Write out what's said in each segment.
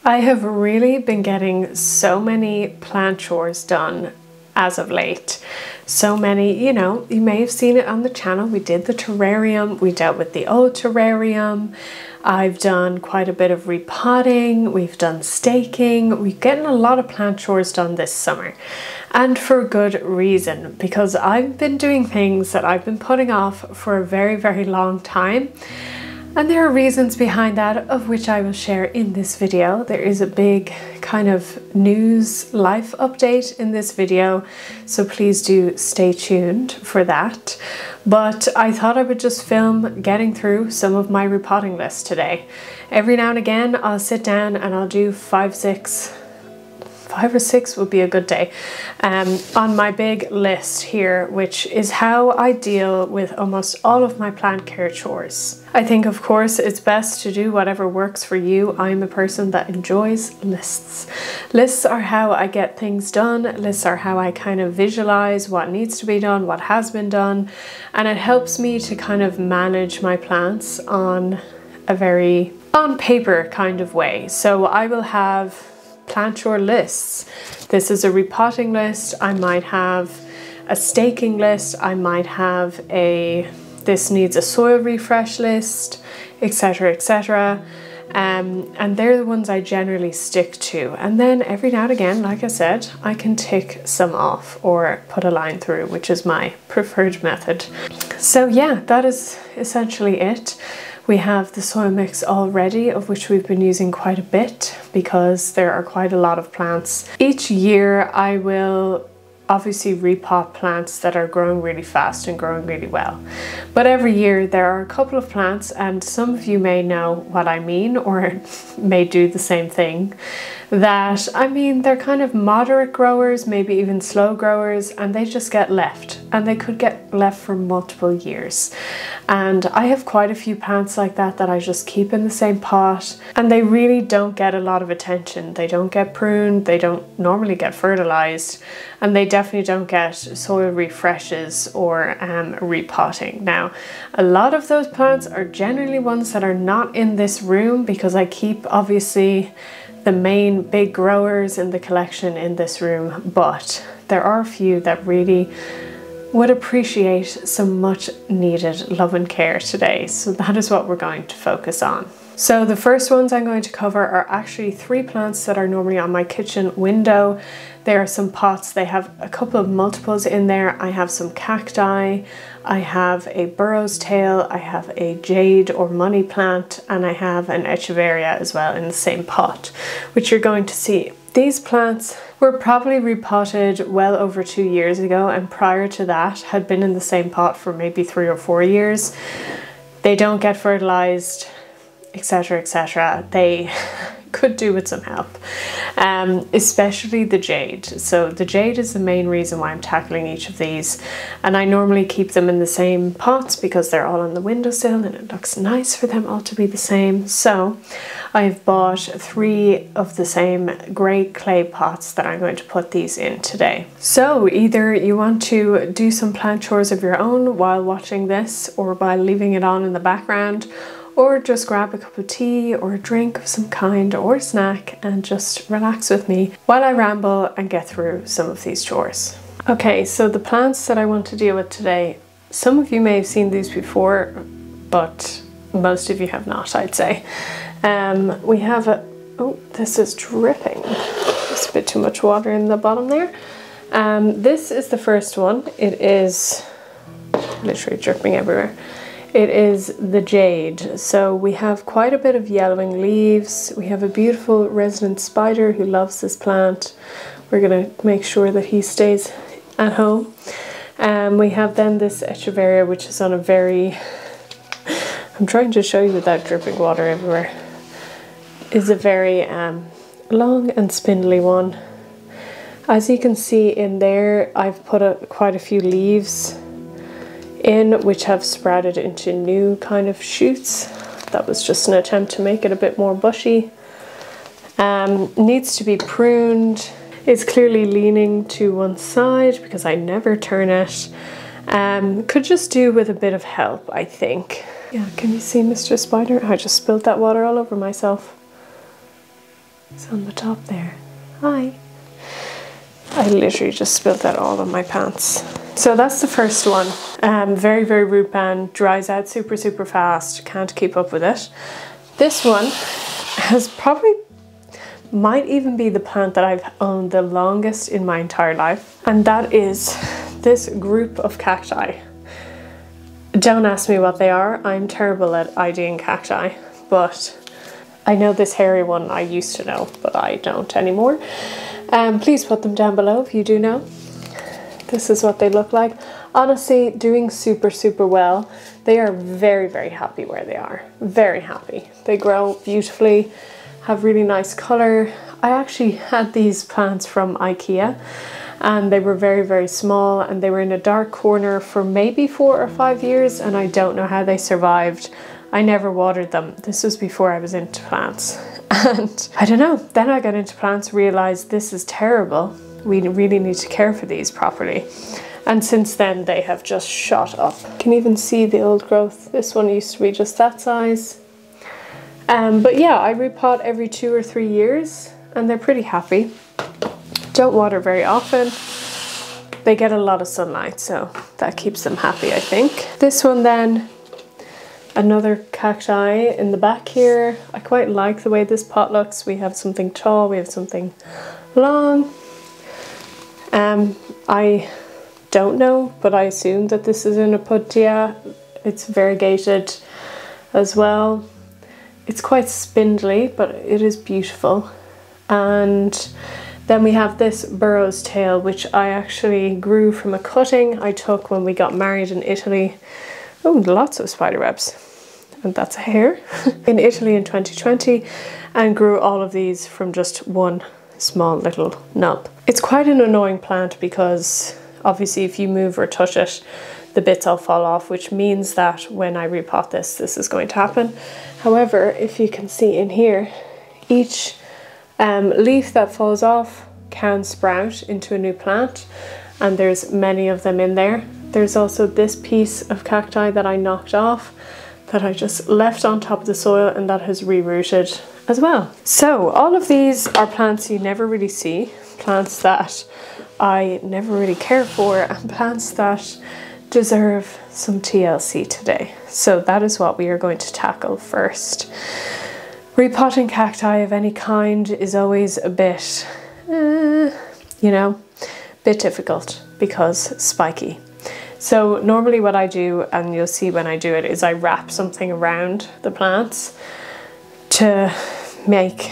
I have really been getting so many plant chores done as of late. So many, you know, you may have seen it on the channel. We did the terrarium, we dealt with the old terrarium. I've done quite a bit of repotting, we've done staking. We're getting a lot of plant chores done this summer, and for good reason, because I've been doing things that I've been putting off for a very, very long time. And there are reasons behind that, of which I will share in this video. There is a big kind of news life update in this video, so please do stay tuned for that. But I thought I would just film getting through some of my repotting lists today. Every now and again I'll sit down and I'll do 5 or 6 would be a good day on my big list here, which is how I deal with almost all of my plant care chores. I think, of course, it's best to do whatever works for you. I'm a person that enjoys lists. Lists are how I get things done. Lists are how I kind of visualize what needs to be done, what has been done, and it helps me to kind of manage my plants on a very on paper kind of way. So I will have plant chore lists. This is a repotting list. I might have a staking list. I might have a this needs a soil refresh list, etc, etc. And they're the ones I generally stick to. And then every now and again, like I said, I can tick some off or put a line through, which is my preferred method. So yeah, that is essentially it. We have the soil mix already, of which we've been using quite a bit because there are quite a lot of plants. Each year I will obviously repot plants that are growing really fast and growing really well. But every year there are a couple of plants, and some of you may know what I mean or may do the same thing, that, I mean, they're kind of moderate growers, maybe even slow growers, and they just get left, and they could get left for multiple years. And I have quite a few plants like that I just keep in the same pot, and they really don't get a lot of attention. They don't get pruned, they don't normally get fertilized, and they definitely don't get soil refreshes or repotting. Now, a lot of those plants are generally ones that are not in this room, because I keep obviously the main big growers in the collection in this room, but there are a few that really would appreciate some much needed love and care today. So that is what we're going to focus on. So the first ones I'm going to cover are actually 3 plants that are normally on my kitchen window. There are some pots, they have a couple of multiples in there. I have some cacti, I have a burrow's tail, I have a jade or money plant, and I have an echeveria as well in the same pot, which you're going to see. These plants were probably repotted well over 2 years ago, and prior to that had been in the same pot for maybe 3 or 4 years. They don't get fertilized, etc, etc. They could do with some help, especially the jade. So the jade is the main reason why I'm tackling each of these, and I normally keep them in the same pots because they're all on the windowsill and it looks nice for them all to be the same. So I've bought 3 of the same grey clay pots that I'm going to put these in today. So either you want to do some plant chores of your own while watching this, or by leaving it on in the background, or just grab a cup of tea or a drink of some kind or a snack and just relax with me while I ramble and get through some of these chores. Okay, so the plants that I want to deal with today, some of you may have seen these before, but most of you have not, I'd say. We have a, oh, this is dripping. There's a bit too much water in the bottom there. This is the first one. It is literally dripping everywhere. It is the jade. So we have quite a bit of yellowing leaves. We have a beautiful resident spider who loves this plant. We're gonna make sure that he stays at home. We have then this echeveria, which is on a very, I'm trying to show you without dripping water everywhere, is a very long and spindly one. As you can see in there, I've put quite a few leaves in which have sprouted into new kind of shoots. That was just an attempt to make it a bit more bushy. Needs to be pruned. It's clearly leaning to one side because I never turn it. Could just do with a bit of help, I think. Yeah, can you see Mr. Spider? I just spilled that water all over myself. It's on the top there. Hi. I literally just spilled that all on my pants. So that's the first one. Very, very root bound, dries out super, super fast. Can't keep up with it. This one has probably, might even be the plant that I've owned the longest in my entire life. And that is this group of cacti. Don't ask me what they are. I'm terrible at IDing cacti, but I know this hairy one I used to know, but I don't anymore. Please put them down below if you do know. This is what they look like. Honestly, doing super, super well. They are very, very happy where they are. Very happy. They grow beautifully, have really nice color. I actually had these plants from IKEA and they were very, very small and they were in a dark corner for maybe 4 or 5 years and I don't know how they survived. I never watered them. This was before I was into plants. And I don't know, then I got into plants, realized this is terrible. We really need to care for these properly. And since then they have just shot up. You can even see the old growth. This one used to be just that size. But yeah, I repot every 2 or 3 years and they're pretty happy. Don't water very often. They get a lot of sunlight, so that keeps them happy, I think. This one then, another cacti in the back here. I quite like the way this pot looks. We have something tall, we have something long. I don't know, but I assume that this is an Epidia. It's variegated as well. It's quite spindly, but it is beautiful. And then we have this burrow's tail, which I actually grew from a cutting I took when we got married in Italy. Oh, lots of spider webs. And that's a hair. In Italy in 2020, and grew all of these from just one small little nub. It's quite an annoying plant because obviously if you move or touch it, the bits all fall off, which means that when I repot this is going to happen. However, if you can see in here, each leaf that falls off can sprout into a new plant, and there's many of them in there. There's also this piece of cacti that I knocked off that I just left on top of the soil, and that has rerooted as well. So all of these are plants you never really see, plants that I never really care for, and plants that deserve some TLC today. So that is what we are going to tackle first. Repotting cacti of any kind is always a bit, you know, bit difficult because spiky. So normally what I do, and you'll see when I do it, is I wrap something around the plants to make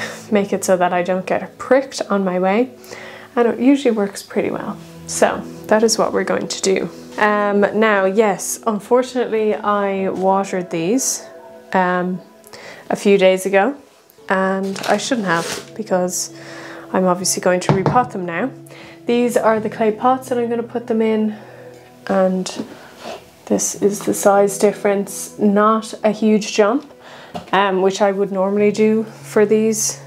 it so that I don't get pricked on my way, and it usually works pretty well. So that is what we're going to do. Now, yes, unfortunately I watered these a few days ago, and I shouldn't have because I'm obviously going to repot them now. These are the clay pots that I'm going to put them in, and this is the size difference. Not a huge jump, which I would normally do for these.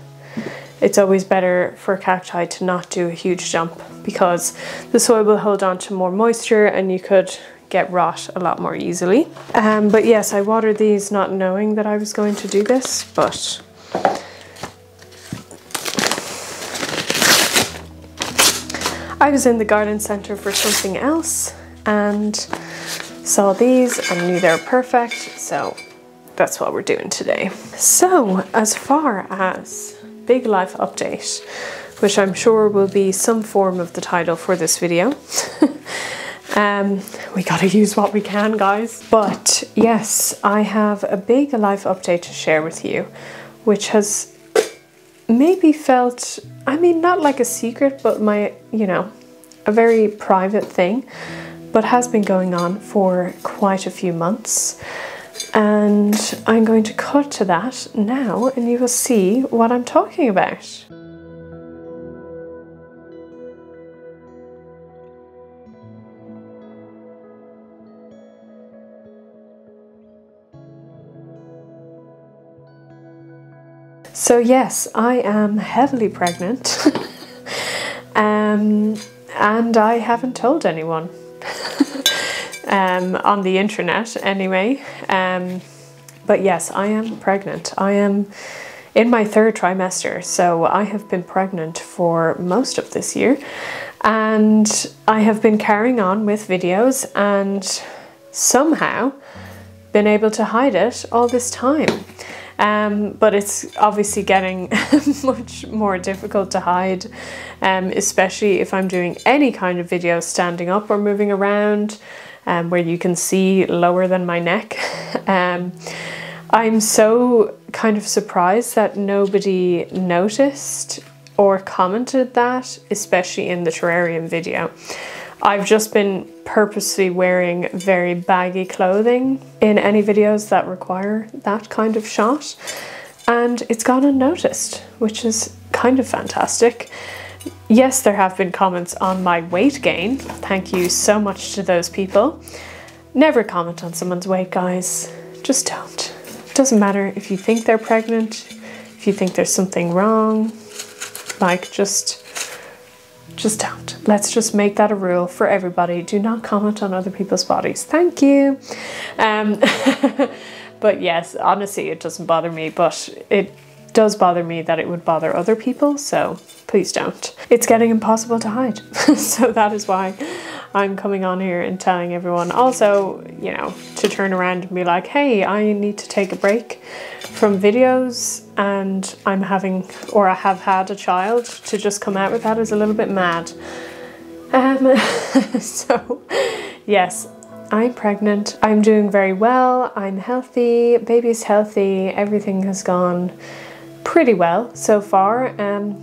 It's always better for cacti to not do a huge jump because the soil will hold on to more moisture and you could get rot a lot more easily. But yes, I watered these not knowing that I was going to do this, but I was in the garden centre for something else and saw these and knew they were perfect, so that's what we're doing today. So as far as big life update, which I'm sure will be some form of the title for this video. We gotta use what we can, guys. But yes, I have a big life update to share with you, which has maybe felt, I mean, not like a secret, but a very private thing, but has been going on for quite a few months. And I'm going to cut to that now and you will see what I'm talking about. So yes, I am heavily pregnant and I haven't told anyone. On the internet anyway, but yes, I am pregnant. I am in my 3rd trimester. So I have been pregnant for most of this year, and I have been carrying on with videos and somehow been able to hide it all this time. But it's obviously getting much more difficult to hide, especially if I'm doing any kind of video standing up or moving around, where you can see lower than my neck. I'm so kind of surprised that nobody noticed or commented that, especially in the terrarium video. I've just been purposely wearing very baggy clothing in any videos that require that kind of shot, and it's gone unnoticed, which is kind of fantastic. Yes, there have been comments on my weight gain. Thank you so much to those people. Never comment on someone's weight, guys. Just don't. It doesn't matter if you think they're pregnant, if you think there's something wrong, like just don't. Let's just make that a rule for everybody. Do not comment on other people's bodies. Thank you. But yes, honestly, it doesn't bother me, but it does bother me that it would bother other people, so please don't. It's getting impossible to hide. So that is why I'm coming on here and telling everyone. Also, you know, to turn around and be like, hey, I need to take a break from videos and I'm having, or I have had a child, to just come out with that is a little bit mad. So yes, I'm pregnant. I'm doing very well. I'm healthy. Baby's healthy. Everything has gone pretty well so far.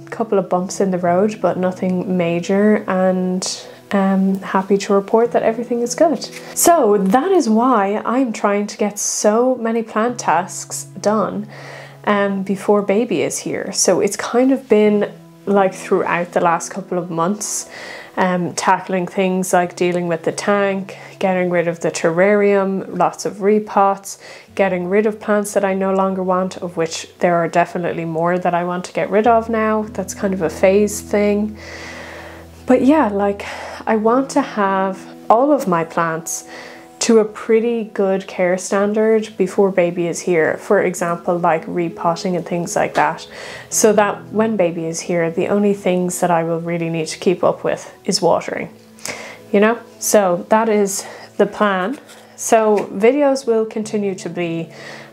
Couple of bumps in the road, but nothing major, and happy to report that everything is good. So that is why I'm trying to get so many plant tasks done before baby is here. So it's kind of been like throughout the last couple of months, tackling things like dealing with the tank, getting rid of the terrarium, lots of repots, getting rid of plants that I no longer want, of which there are definitely more that I want to get rid of now. That's kind of a phase thing. But yeah, like I want to have all of my plants to a pretty good care standard before baby is here. For example, like repotting and things like that. So that when baby is here, the only things that I will really need to keep up with is watering, you know? So that is the plan. So videos will continue to be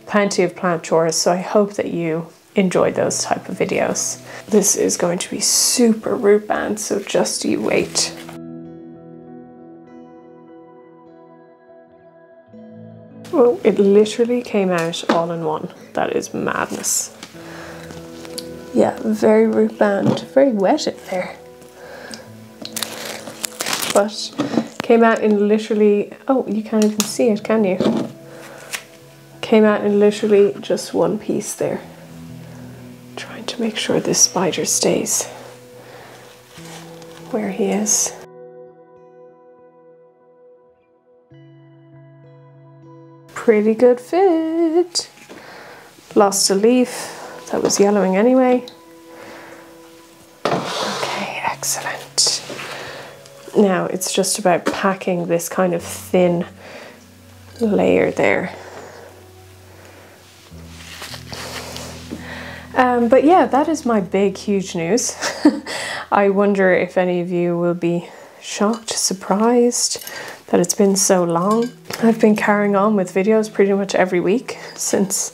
plenty of plant chores. So I hope that you enjoy those type of videos. This is going to be super root bound, so just you wait. Oh, it literally came out all in one. That is madness. Yeah, very root bound, very wet in there. But came out in literally, oh, you can't even see it, can you? Came out in literally just one piece there. Trying to make sure this spider stays where he is. Pretty good fit. Lost a leaf that was yellowing anyway. Okay, excellent. Now it's just about packing this kind of thin layer there. But yeah, that is my big, huge news. I wonder if any of you will be shocked, surprised that it's been so long. I've been carrying on with videos pretty much every week since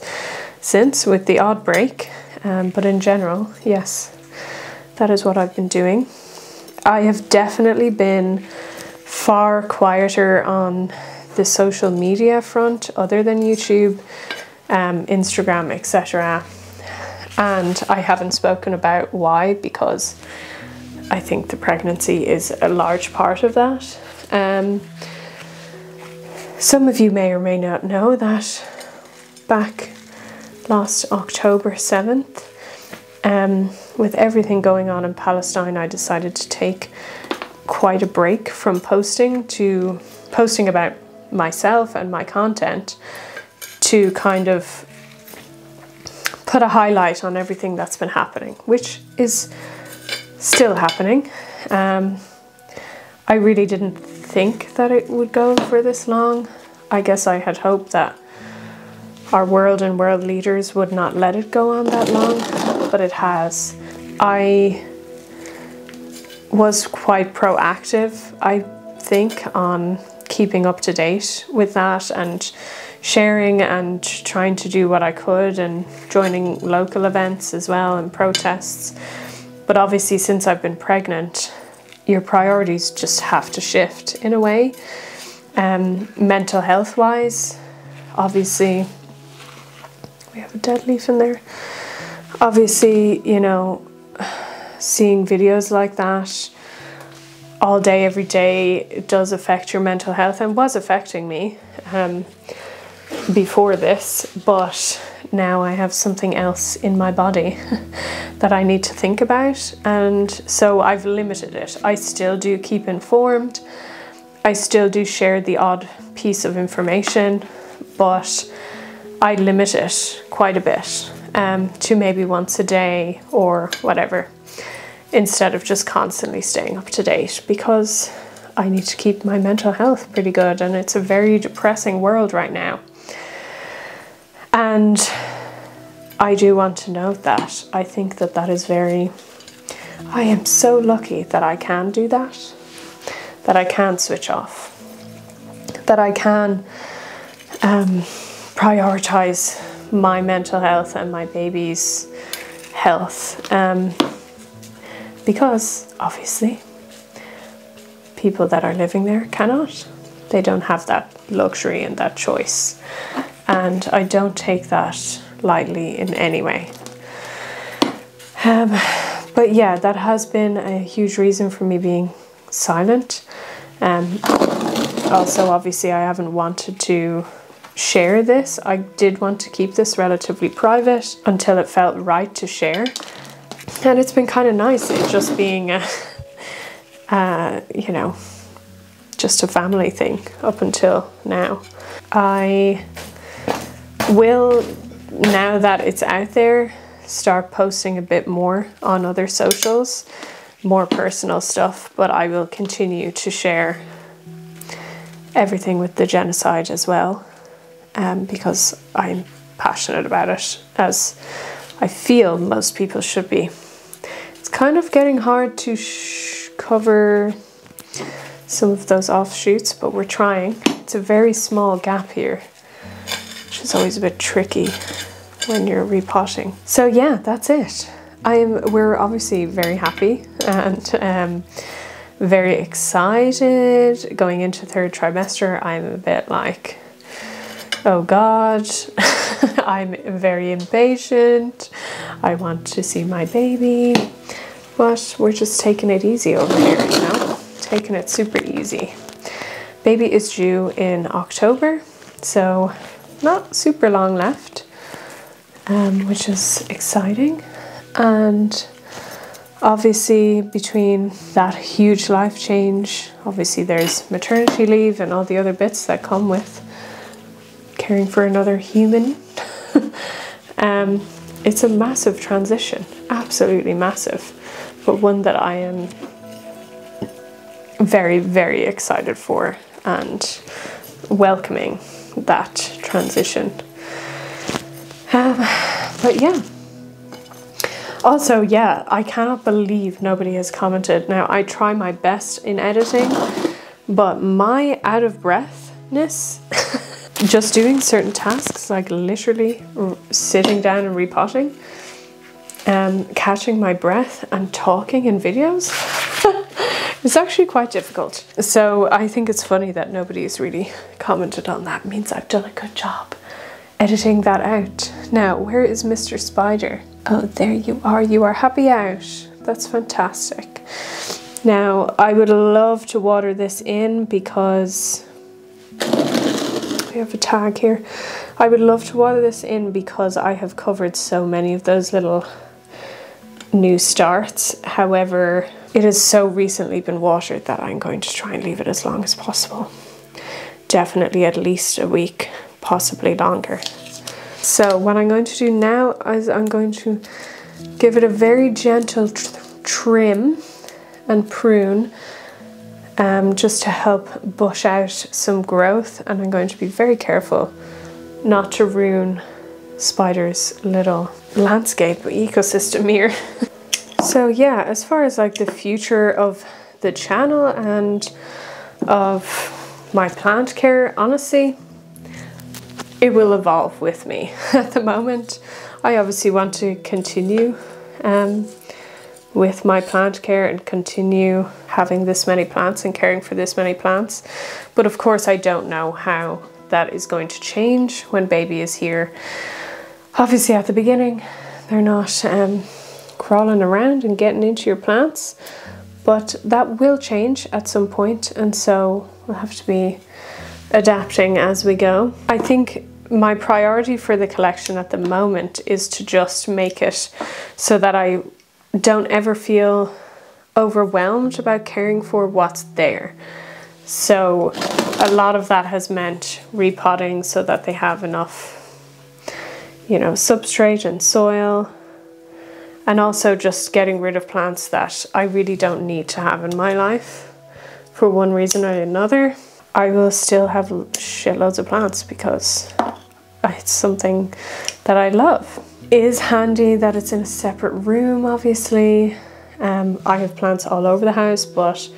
with the odd break. But in general, yes, that is what I've been doing. I have definitely been far quieter on the social media front other than YouTube, Instagram, etc. And I haven't spoken about why, because I think the pregnancy is a large part of that. Some of you may or may not know that back last October 7th, with everything going on in Palestine, I decided to take quite a break from posting about myself and my content, to kind of put a highlight on everything that's been happening, which is still happening. I really didn't think that it would go for this long. I guess I had hoped that our world and world leaders would not let it go on that long, but it has. I was quite proactive, I think, on keeping up to date with that and sharing and trying to do what I could and joining local events as well and protests. But obviously, since I've been pregnant, your priorities just have to shift in a way. Mental health wise, obviously, we have a dead leaf in there. Obviously, you know, seeing videos like that all day, every day, it does affect your mental health and was affecting me before this, but now I have something else in my body that I need to think about, and so I've limited it. I still do keep informed, I still do share the odd piece of information, but I limit it quite a bit to maybe once a day or whatever, instead of just constantly staying up to date, because I need to keep my mental health pretty good, and it's a very depressing world right now. And I do want to note that I think that that is very, I am so lucky that I can do that, that I can switch off, that I can prioritize my mental health and my baby's health, because obviously people that are living there cannot. They don't have that luxury and that choice, and I don't take that lightly in any way. But yeah, that has been a huge reason for me being silent. Also, obviously, I haven't wanted to share this. I did want to keep this relatively private until it felt right to share, and it's been kind of nice it just being you know, just a family thing up until now. I will, now that it's out there, start posting a bit more on other socials, more personal stuff, but I will continue to share everything with the genocide as well, because I'm passionate about it, as I feel most people should be. It's kind of getting hard to cover some of those offshoots, but we're trying. It's a very small gap here, which is always a bit tricky when you're repotting. So yeah, that's it. We're obviously very happy and very excited going into third trimester. I'm a bit like, oh God, I'm very impatient. I want to see my baby, but we're just taking it easy over here, you know, taking it super easy. Baby is due in October, so not super long left, which is exciting. And obviously between that huge life change, obviously there's maternity leave and all the other bits that come with caring for another human. It's a massive transition, absolutely massive, but one that I am very, very excited for and welcoming that transition. But yeah. Also, yeah, I cannot believe nobody has commented. Now, I try my best in editing, but my out of breathness, just doing certain tasks, like literally sitting down and repotting, catching my breath and talking in videos, it's actually quite difficult. So I think it's funny that nobody's really commented on that. It means I've done a good job editing that out. Now, where is Mr. Spider? Oh, there you are. You are happy out. That's fantastic. Now, I would love to water this in because we have a tag here. I would love to water this in because I have covered so many of those little new starts. However, it has so recently been watered that I'm going to try and leave it as long as possible. Definitely at least a week, possibly longer. So what I'm going to do now is I'm going to give it a very gentle trim and prune, just to help bush out some growth, and I'm going to be very careful not to ruin Spider's little landscape ecosystem here. So yeah, as far as like the future of the channel and of my plant care, honestly, it will evolve with me. At the moment, I obviously want to continue with my plant care and continue having this many plants and caring for this many plants. But of course, I don't know how that is going to change when baby is here. Obviously at the beginning, they're not crawling around and getting into your plants, but that will change at some point, and so we'll have to be adapting as we go. I think my priority for the collection at the moment is to just make it so that I don't ever feel overwhelmed about caring for what's there. So a lot of that has meant repotting so that they have enough, you know, substrate and soil, and also just getting rid of plants that I really don't need to have in my life for one reason or another. I will still have shitloads of plants because it's something that I love. It is handy that it's in a separate room, obviously. I have plants all over the house, but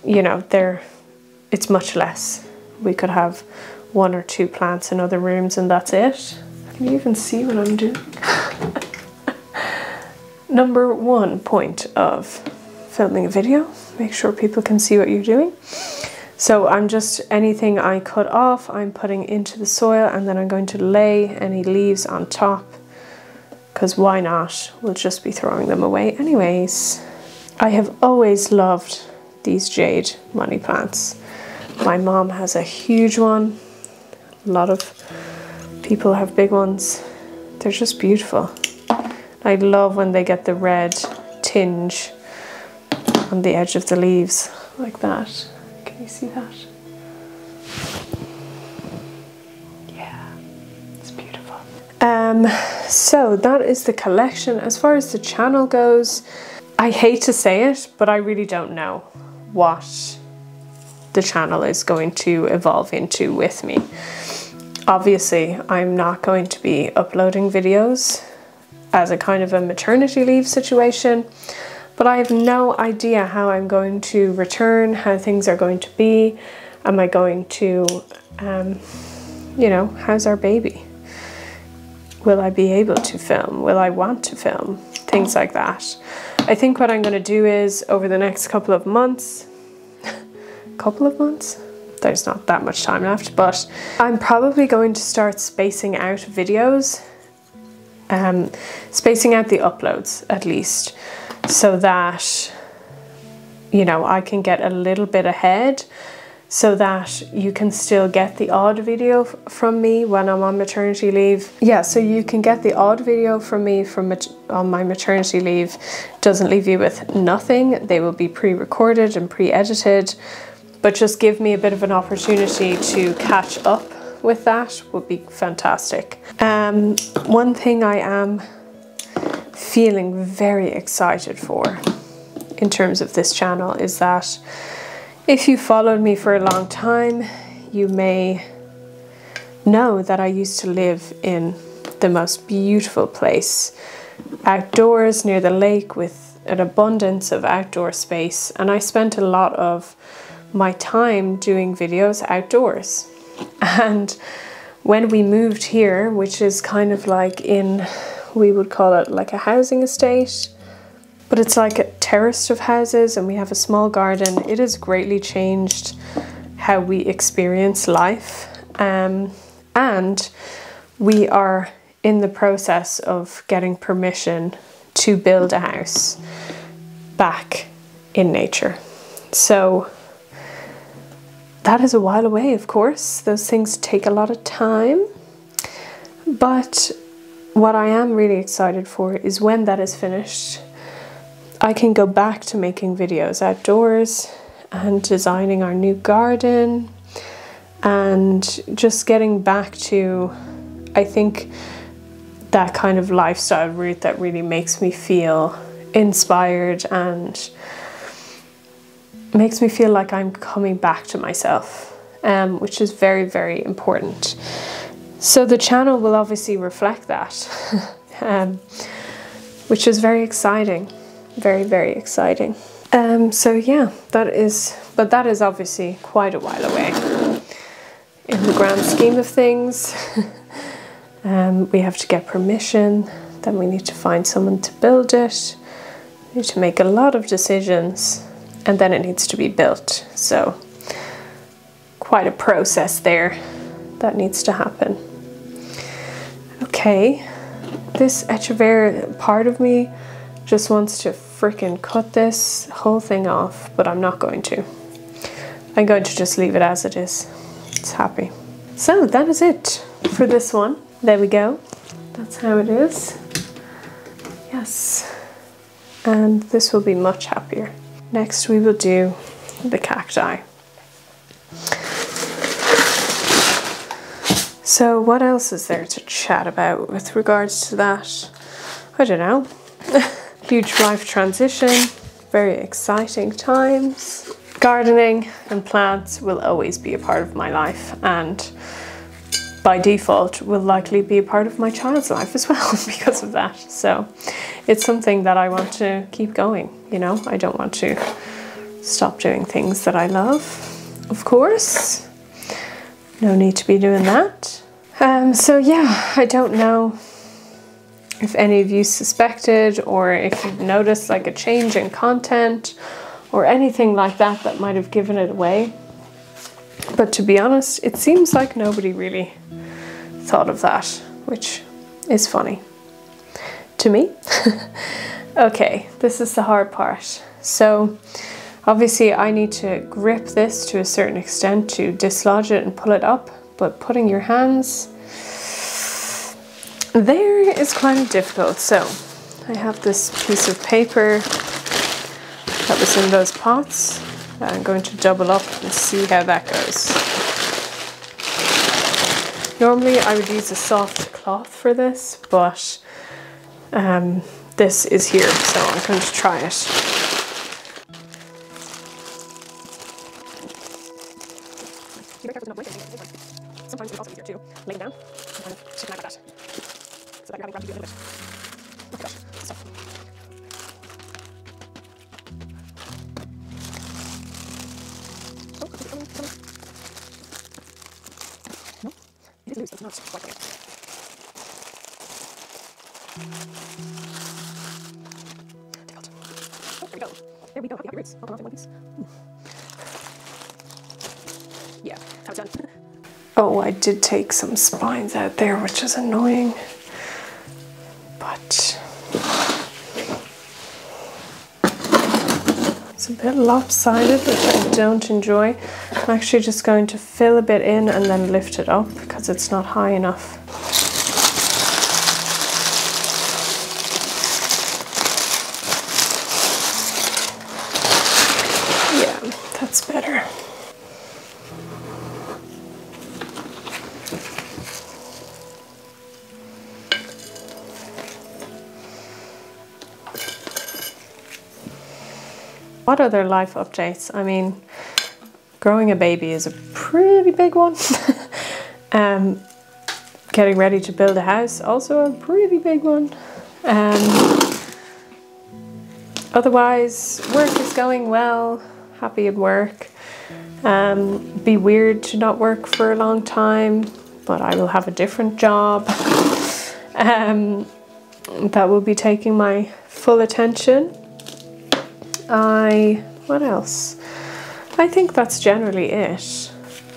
you know, it's much less. We could have 1 or 2 plants in other rooms and that's it. Can you even see what I'm doing? Number 1 point of filming a video, make sure people can see what you're doing. So I'm just, anything I cut off, I'm putting into the soil, and then I'm going to lay any leaves on top, because why not? We'll just be throwing them away anyways. I have always loved these jade money plants. My mom has a huge one. A lot of people have big ones. They're just beautiful. I love when they get the red tinge on the edge of the leaves like that. Can you see that? Yeah, it's beautiful. So that is the collection. As far as the channel goes, I hate to say it, but I really don't know what the channel is going to evolve into with me. Obviously, I'm not going to be uploading videos as a kind of a maternity leave situation, but I have no idea how I'm going to return, how things are going to be. Am I going to, you know, how's our baby? Will I be able to film? Will I want to film? Things like that. I think what I'm going to do is over the next couple of months, there's not that much time left, but I'm probably going to start spacing out videos, spacing out the uploads at least, so that, you know, I can get a little bit ahead so that you can still get the odd video from me when I'm on maternity leave. Yeah, so you can get the odd video from me on my maternity leave. Doesn't leave you with nothing. They will be pre-recorded and pre-edited, but just give me a bit of an opportunity to catch up with that would be fantastic. One thing I am feeling very excited for in terms of this channel is that if you followed me for a long time, you may know that I used to live in the most beautiful place, outdoors near the lake with an abundance of outdoor space, and I spent a lot of my time doing videos outdoors. And when we moved here, which is kind of like in, we would call it like a housing estate, but it's like a terrace of houses and we have a small garden. It has greatly changed how we experience life. And we are in the process of getting permission to build a house back in nature. So that is a while away, of course. Those things take a lot of time. But what I am really excited for is when that is finished, I can go back to making videos outdoors and designing our new garden and just getting back to, I think, that kind of lifestyle route that really makes me feel inspired and makes me feel like I'm coming back to myself, which is very, very important. So the channel will obviously reflect that, which is very exciting, very, very exciting. So yeah, that is obviously quite a while away in the grand scheme of things. We have to get permission, then we need to find someone to build it, we need to make a lot of decisions, and then it needs to be built. So quite a process there that needs to happen. Okay, this Echeverria, part of me just wants to freaking cut this whole thing off, but I'm not going to. I'm going to just leave it as it is. It's happy. So that is it for this one. There we go. That's how it is. Yes. And this will be much happier. Next we will do the cacti. So what else is there to chat about with regards to that? I don't know. Huge life transition, very exciting times. Gardening and plants will always be a part of my life, and by default will likely be a part of my child's life as well because of that. So it's something that I want to keep going, you know. I don't want to stop doing things that I love, of course. No need to be doing that. So yeah, I don't know if any of you suspected or if you've noticed like a change in content or anything like that that might have given it away. But to be honest, it seems like nobody really thought of that, which is funny to me. Okay, this is the hard part. So obviously I need to grip this to a certain extent to dislodge it and pull it up, but putting your hands there is kind of difficult. So I have this piece of paper that was in those pots that I'm going to double up and see how that goes. Normally I would use a soft cloth for this, but this is here, so I'm going to try it. Sometimes it's also easier to lay them down and kind of stick them out like that, so that you're having gravity do a little bit. Oh my gosh, stuff. Oh, come on. No, it is loose, but it's not quite right. Difficult. Oh, there we go. There we go. Happy roots. I'll come off in one piece. Yeah, that's how it's done. Oh, I did take some spines out there, which is annoying, but it's a bit lopsided, which I don't enjoy. I'm actually just going to fill a bit in and then lift it up because it's not high enough. Yeah, that's better. What other life updates? I mean, growing a baby is a pretty big one. Getting ready to build a house, also a pretty big one. Otherwise, work is going well, happy at work. Be weird to not work for a long time, but I will have a different job that will be taking my full attention. What else? I think that's generally it.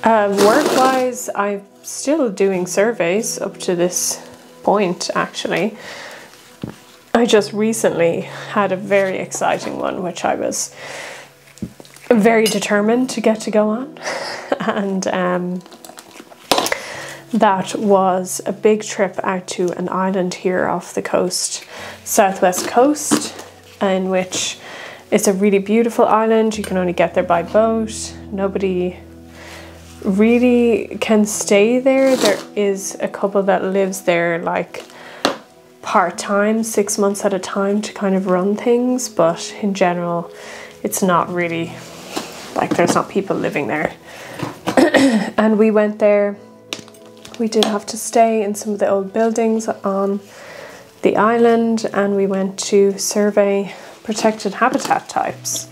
Work-wise, I'm still doing surveys up to this point, actually. I just recently had a very exciting one, which I was very determined to get to go on. And that was a big trip out to an island here off the coast, southwest coast, in which it's a really beautiful island. You can only get there by boat. Nobody really can stay there. There is a couple that lives there like part-time, 6 months at a time to kind of run things, but in general it's not really like, there's not people living there. And we went there We did have to stay in some of the old buildings on the island, and we went to survey protected habitat types,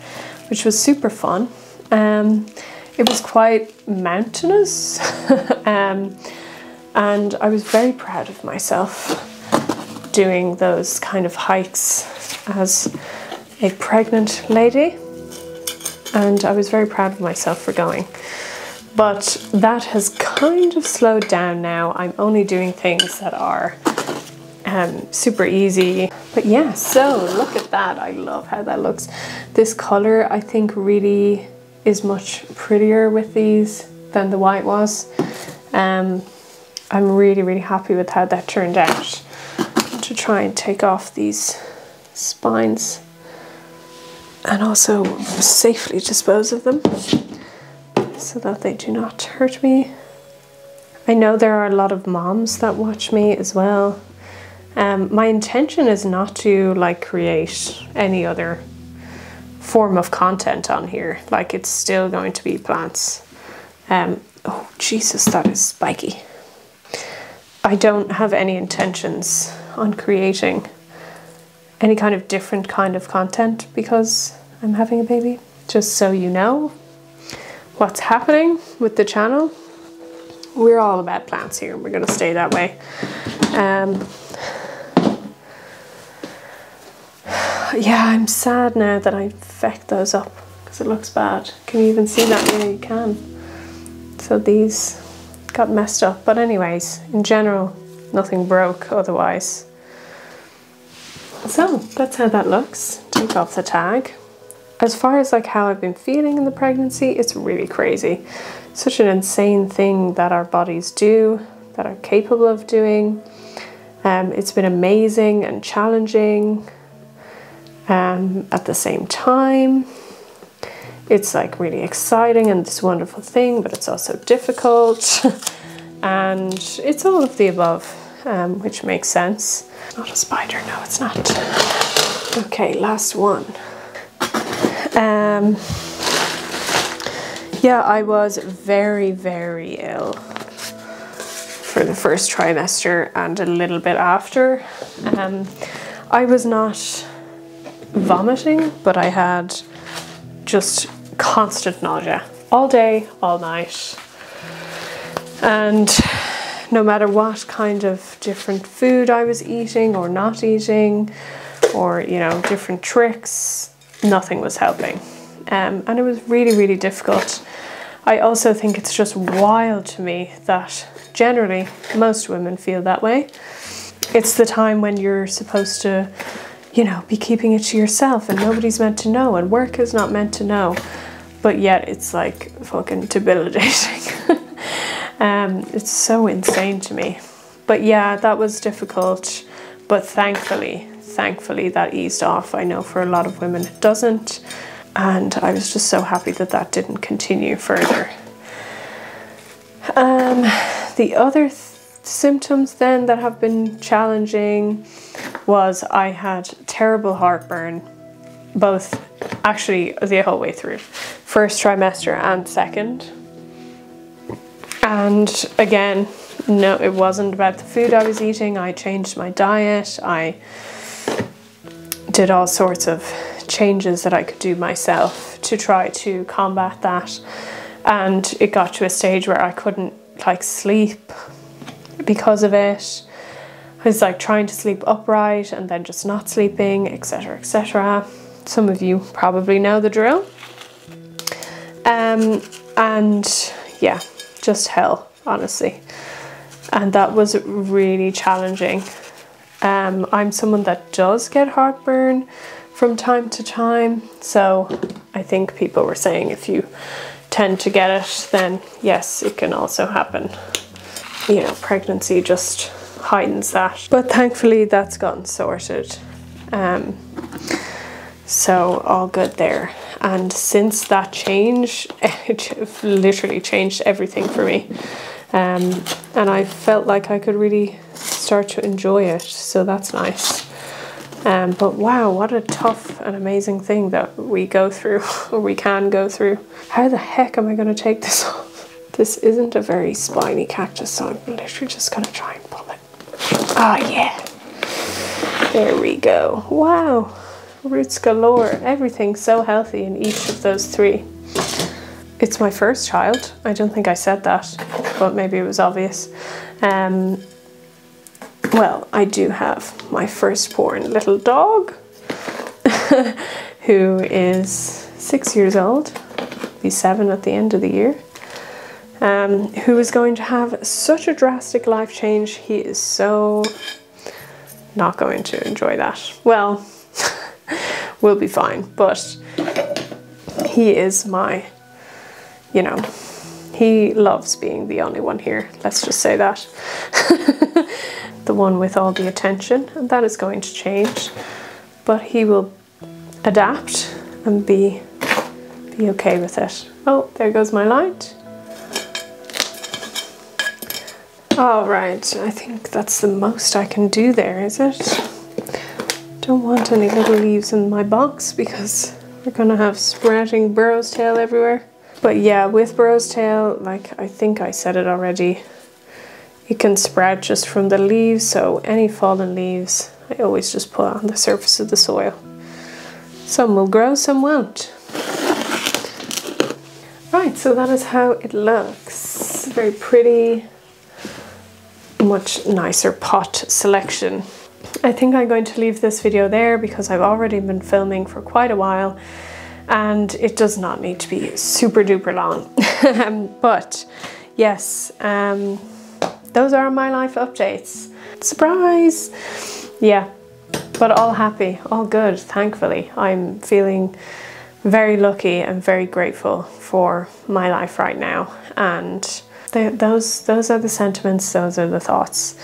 which was super fun. It was quite mountainous, and I was very proud of myself doing those kind of hikes as a pregnant lady, and I was very proud of myself for going. But that has kind of slowed down now. I'm only doing things that are super easy. But yeah, so look at that. I love how that looks. This color I think really is much prettier with these than the white was. I'm really happy with how that turned out. To try and take off these spines and also safely dispose of them so that they do not hurt me. I know there are a lot of moms that watch me as well. My intention is not to like create any other form of content on here. Like, it's still going to be plants. Oh Jesus, that is spiky. I don't have any intentions on creating any kind of different kind of content because I'm having a baby. Just so you know what's happening with the channel. We're all about plants here, and we're going to stay that way. Yeah, I'm sad now that I fecked those up because it looks bad. Can you even see that? Yeah, you can. So these got messed up, but anyways, in general, nothing broke otherwise. So that's how that looks. Take off the tag. As far as like how I've been feeling in the pregnancy, it's really crazy. Such an insane thing that our bodies do, that are capable of doing. It's been amazing and challenging at the same time. It's like really exciting and this wonderful thing, but it's also difficult. And it's all of the above, which makes sense. Not a spider, no it's not. Okay, last one. Yeah, I was very ill for the first trimester and a little bit after. I was not vomiting, but I had just constant nausea all day, all night. And no matter what kind of different food I was eating or not eating, or, you know, different tricks, nothing was helping. And it was really difficult. I also think it's just wild to me that generally most women feel that way. It's the time when you're supposed to, you know, be keeping it to yourself and nobody's meant to know and work is not meant to know. But yet it's like fucking debilitating. It's so insane to me. But yeah, that was difficult. But thankfully that eased off. I know for a lot of women it doesn't. And I was just so happy that that didn't continue further. The other symptoms then that have been challenging was I had terrible heartburn, both actually the whole way through, first trimester and second. And again, no, it wasn't about the food I was eating. I changed my diet. I did all sorts of changes that I could do myself to try to combat that. And it got to a stage where I couldn't like sleep because of it. I was like trying to sleep upright and then just not sleeping, etc, etc. Some of you probably know the drill. And yeah, just hell, honestly. And that was really challenging. I'm someone that does get heartburn from time to time, so I think people were saying if you tend to get it, then yes, it can also happen. You know, pregnancy just heightens that. But thankfully that's gotten sorted. So all good there. And since that change, it literally changed everything for me. And I felt like I could really start to enjoy it, so that's nice. But wow, what a tough and amazing thing that we go through, or we can go through. How the heck am I going to take this off? This isn't a very spiny cactus, so I'm literally just gonna try and pull it. Ah, yeah. There we go. Wow. Roots galore. Everything's so healthy in each of those three. It's my first child. I don't think I said that, but maybe it was obvious. Well, I do have my firstborn little dog who is 6 years old. Be 7 at the end of the year. Who is going to have such a drastic life change. He is so not going to enjoy that. Well, we'll be fine, but he is my, you know, he loves being the only one here. Let's just say that. The one with all the attention, and that is going to change, but he will adapt and be okay with it. Oh, there goes my light. All right, I think that's the most I can do there, is it? Don't want any little leaves in my box because we're gonna have sprouting burrow's tail everywhere. But yeah, with burrow's tail, like I think I said it already, it can sprout just from the leaves, so any fallen leaves I always just put on the surface of the soil. Some will grow, some won't. Right, so that is how it looks. Very pretty, much nicer pot selection. I think I'm going to leave this video there because I've already been filming for quite a while and it does not need to be super duper long. But yes, those are my life updates. Surprise! Yeah, but all happy, all good, thankfully. I'm feeling very lucky and very grateful for my life right now. And those are the sentiments, those are the thoughts.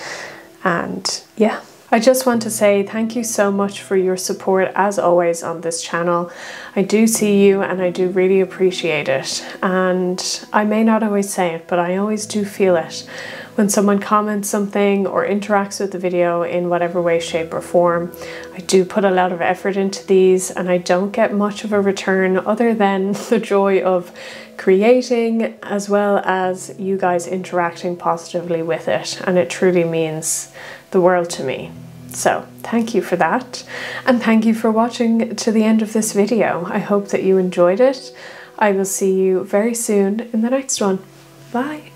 And yeah, I just want to say thank you so much for your support as always on this channel. I do see you and I do really appreciate it. And I may not always say it, but I always do feel it when someone comments something or interacts with the video in whatever way, shape or form. I do put a lot of effort into these and I don't get much of a return other than the joy of creating as well as you guys interacting positively with it, and it truly means the world to me. So thank you for that, and thank you for watching to the end of this video. I hope that you enjoyed it. I will see you very soon in the next one. Bye.